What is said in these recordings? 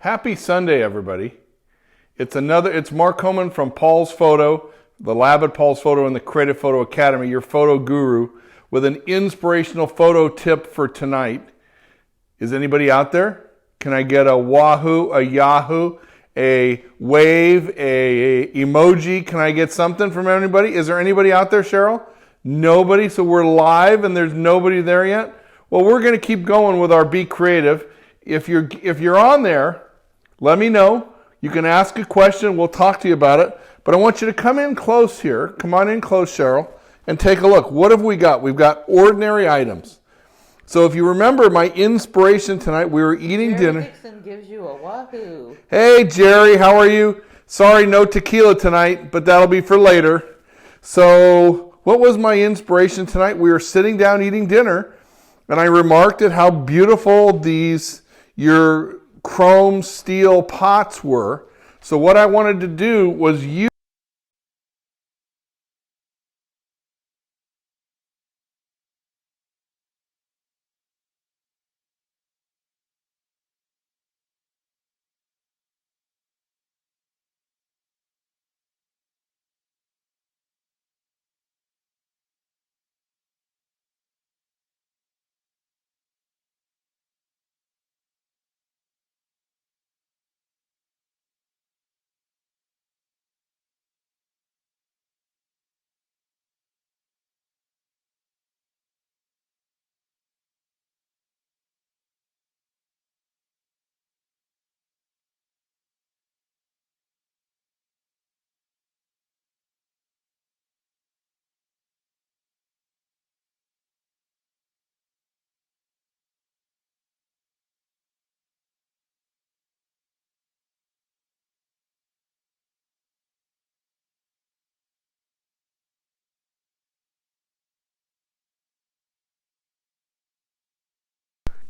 Happy Sunday, everybody. It's Mark Homan from Paul's Photo, the lab at Paul's Photo and the Creative Photo Academy, your photo guru, with an inspirational photo tip for tonight. Is anybody out there? Can I get a wahoo, a yahoo, a wave, a emoji? Can I get something from anybody? Is there anybody out there, Cheryl? Nobody? So we're live and there's nobody there yet? Well, we're going to keep going with our Be Creative. If you're on there, let me know. You can ask a question. We'll talk to you about it. But I want you to come in close here. Come on in close, Cheryl, and take a look. What have we got? We've got ordinary items. So if you remember my inspiration tonight, we were eating dinner. Jerry Dixon gives you a wahoo. Hey, Jerry, how are you? Sorry, no tequila tonight, but that'll be for later. So what was my inspiration tonight? We were sitting down eating dinner, and I remarked at how beautiful your chrome steel pots were. So what I wanted to do was use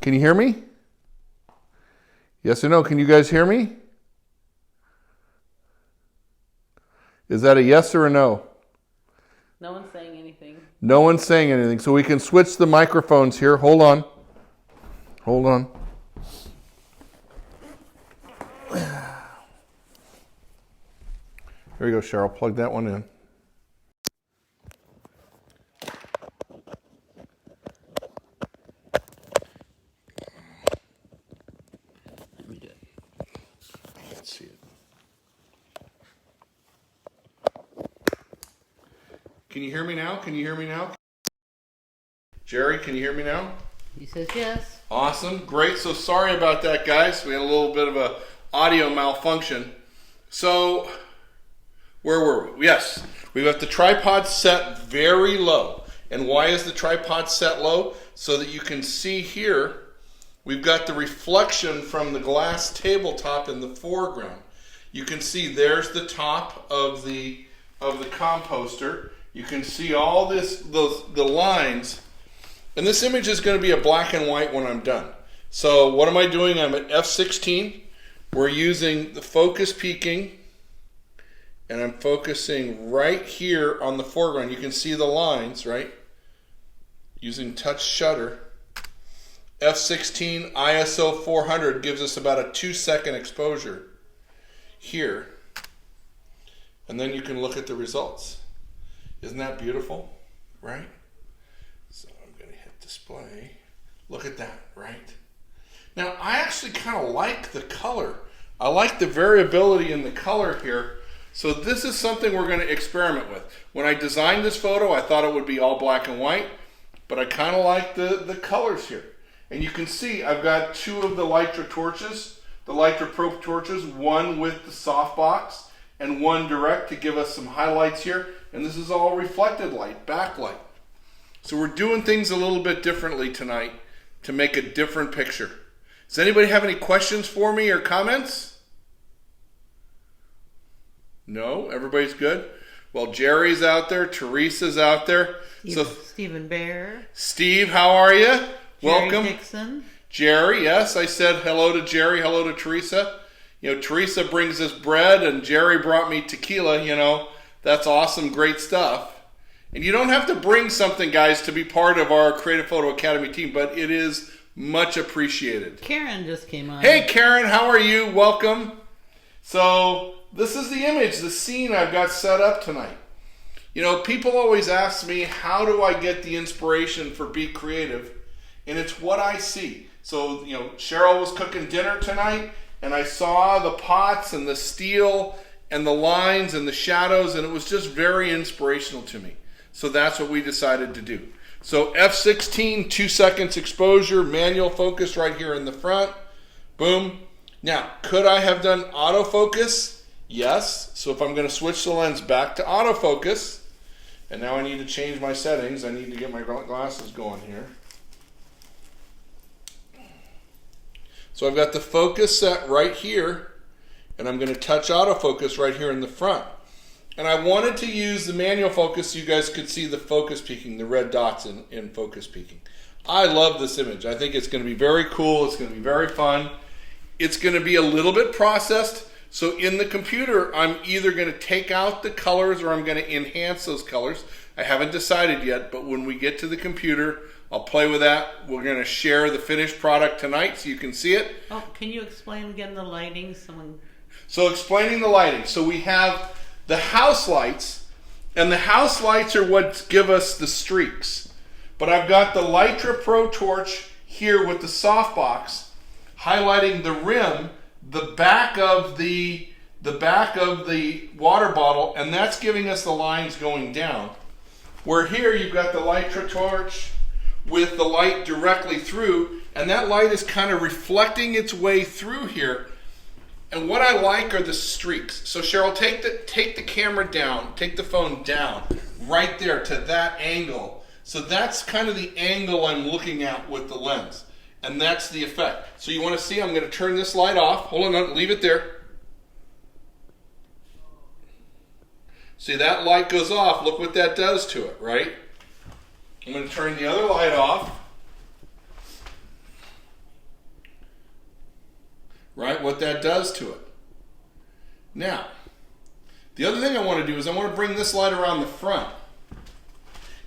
Can you hear me? Yes or no? Can you guys hear me? Is that a yes or a no? No one's saying anything. No one's saying anything. So we can switch the microphones here. Hold on. Hold on. Here we go, Cheryl. Plug that one in. Can you hear me now? Can you hear me now? Jerry, can you hear me now? He says yes. Awesome. Great. So sorry about that, guys. We had a little bit of a audio malfunction. So where were we? Yes. We've got the tripod set very low. And why is the tripod set low? So that you can see here, we've got the reflection from the glass tabletop in the foreground. You can see there's the top of the composter. You can see all the lines. And this image is going to be a black and white when I'm done. So what am I doing? I'm at f16. We're using the focus peaking. And I'm focusing right here on the foreground. You can see the lines, right? Using touch shutter. f16 ISO 400 gives us about a 2-second exposure here. And then you can look at the results. Isn't that beautiful, right? So I'm going to hit display. Look at that, right? Now, I actually kind of like the color. I like the variability in the color here. So this is something we're going to experiment with. When I designed this photo, I thought it would be all black and white, but I kind of like the colors here. And you can see I've got two of the Lytra torches, the Lytra Probe torches, one with the softbox and one direct to give us some highlights here. And this is all reflected light, backlight. So we're doing things a little bit differently tonight to make a different picture. Does anybody have any questions for me or comments? No? Everybody's good? Well, Jerry's out there. Teresa's out there. Stephen Bear. Steve, how are you? Welcome. Jerry Dixon. Jerry, yes. I said hello to Jerry, hello to Teresa. You know, Teresa brings us bread and Jerry brought me tequila, you know. That's awesome, great stuff. And you don't have to bring something, guys, to be part of our Creative Photo Academy team, but it is Much appreciated. Karen just came on. Hey Karen, how are you? Welcome. So this is the image, the scene I've got set up tonight. You know, people always ask me, how do I get the inspiration for Be Creative? And it's what I see. So, you know, Cheryl was cooking dinner tonight, and I saw the pots and the steel and the lines and the shadows, and it was just very inspirational to me. So that's what we decided to do. So F16, 2 seconds exposure, manual focus right here in the front. Boom. Now, could I have done autofocus? Yes. So if I'm going to switch the lens back to autofocus, and now I need to change my settings. I need to get my glasses going here. So I've got the focus set right here, and I'm going to touch autofocus right here in the front. And I wanted to use the manual focus so you guys could see the focus peaking, the red dots in focus peaking. I love this image. I think it's going to be very cool. It's going to be very fun. It's going to be a little bit processed. So in the computer, I'm either going to take out the colors or I'm going to enhance those colors. I haven't decided yet, but when we get to the computer, I'll play with that. We're going to share the finished product tonight so you can see it. Oh, can you explain again the lighting? So explaining the lighting. So we have the house lights, and the house lights are what give us the streaks. But I've got the Litra Pro torch here with the softbox highlighting the rim, the back of the water bottle, and that's giving us the lines going down. Where here you've got the Litra torch with the light directly through, and that light is kind of reflecting its way through here. And what I like are the streaks. So Cheryl, take the camera down, take the phone down, right there to that angle. So that's kind of the angle I'm looking at with the lens. And that's the effect. So you want to see, I'm going to turn this light off. Hold on, leave it there. See, that light goes off. Look what that does to it, right? I'm going to turn the other light off. Right, what that does to it. Now, the other thing I want to do is I want to bring this light around the front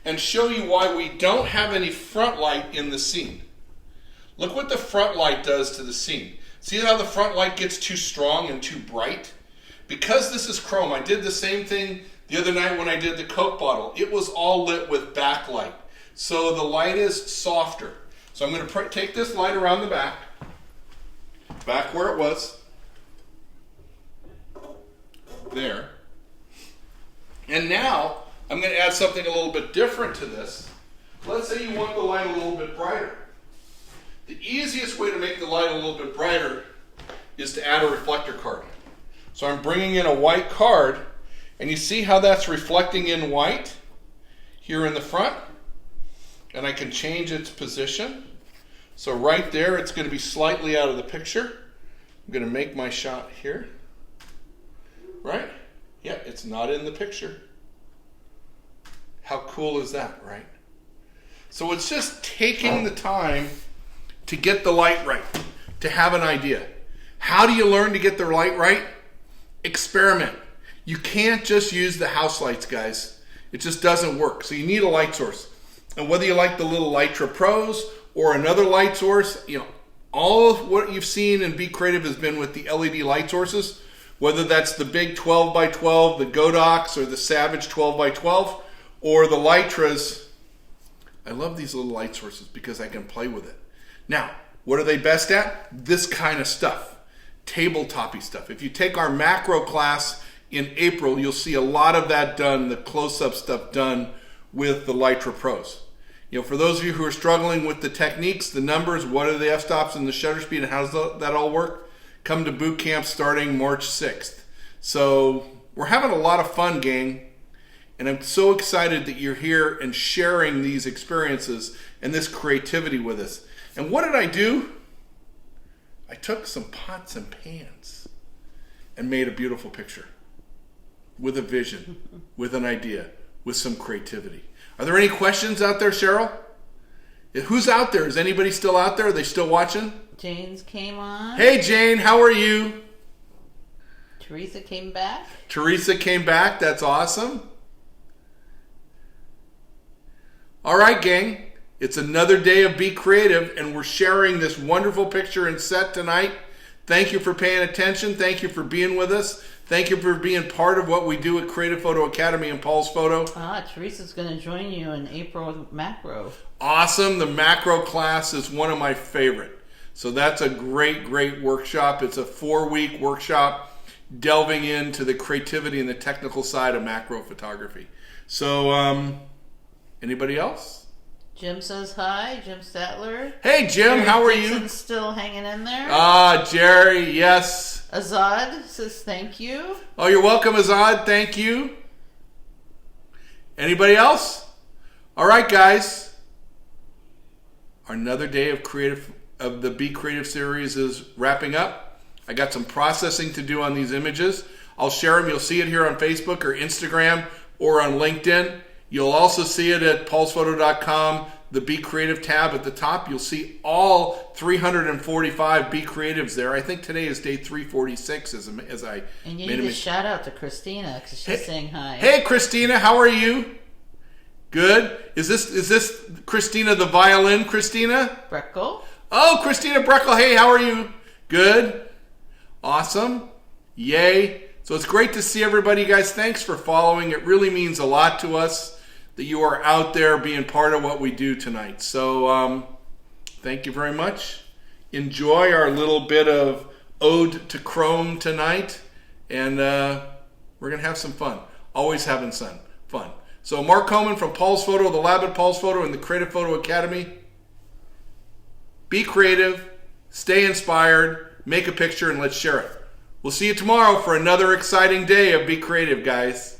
and show you why we don't have any front light in the scene. Look what the front light does to the scene. See how the front light gets too strong and too bright? Because this is chrome, I did the same thing the other night when I did the Coke bottle. It was all lit with backlight. So the light is softer. So I'm going to take this light around the back where it was. There. And now I'm going to add something a little bit different to this. Let's say you want the light a little bit brighter. The easiest way to make the light a little bit brighter is to add a reflector card. So I'm bringing in a white card, and you see how that's reflecting in white here in the front? And I can change its position. So right there, it's going to be slightly out of the picture. I'm going to make my shot here. Right? Yeah, it's not in the picture. How cool is that, right? So it's just taking the time to get the light right, to have an idea. How do you learn to get the light right? Experiment. You can't just use the house lights, guys. It just doesn't work. So you need a light source. And whether you like the little Litra Pros or another light source, you know, all of what you've seen in Be Creative has been with the LED light sources, whether that's the big 12 by 12, the Godox, or the Savage 12 by 12, or the Litras. I love these little light sources because I can play with it. Now, what are they best at? This kind of stuff, tabletop-y stuff. If you take our macro class in April, you'll see a lot of that done, the close-up stuff done with the Litra Pros. You know, for those of you who are struggling with the techniques, the numbers, what are the f-stops and the shutter speed, and how does that all work? Come to boot camp starting March 6th. So we're having a lot of fun, gang. And I'm so excited that you're here and sharing these experiences and this creativity with us. And what did I do? I took some pots and pans and made a beautiful picture with a vision, with an idea, with some creativity. Are there any questions out there, Cheryl? Who's out there? Is anybody still out there? Are they still watching? Jane's came on. Hey, Jane, how are you? Teresa came back. Teresa came back. That's awesome. All right, gang. It's another day of Be Creative, and we're sharing this wonderful picture and set tonight. Thank you for paying attention. Thank you for being with us. Thank you for being part of what we do at Creative Photo Academy and Paul's Photo. Teresa's going to join you in April with macro. Awesome. The macro class is one of my favorite. So that's a great, great workshop. It's a 4-week workshop delving into the creativity and the technical side of macro photography. So, anybody else? Jim says hi. Jim Statler. Hey, Jim, Jerry how are Dixon's you? still hanging in there. Jerry, yes. Azad says thank you. Oh, you're welcome, Azad. Thank you. Anybody else? All right, guys. Another day of the Be Creative series is wrapping up. I got some processing to do on these images. I'll share them. You'll see it here on Facebook or Instagram or on LinkedIn. You'll also see it at paulsphoto.com, the Be Creative tab at the top. You'll see all 345 Be Creatives there. I think today is day 346 as I And you made need a to shout out to Christina because she's saying hi. Hey, Christina, how are you? Good. Is this Christina the violin, Christina? Breckle. Oh, Christina Breckle. Hey, how are you? Good. Awesome. Yay. So it's great to see everybody, guys. Thanks for following. It really means a lot to us that you are out there being part of what we do tonight. So thank you very much. Enjoy our little bit of ode to Chrome tonight. And we're going to have some fun. Always having fun. So Mark Coleman from Paul's Photo, the lab at Paul's Photo, and the Creative Photo Academy. Be creative, stay inspired, make a picture, and let's share it. We'll see you tomorrow for another exciting day of Be Creative, guys.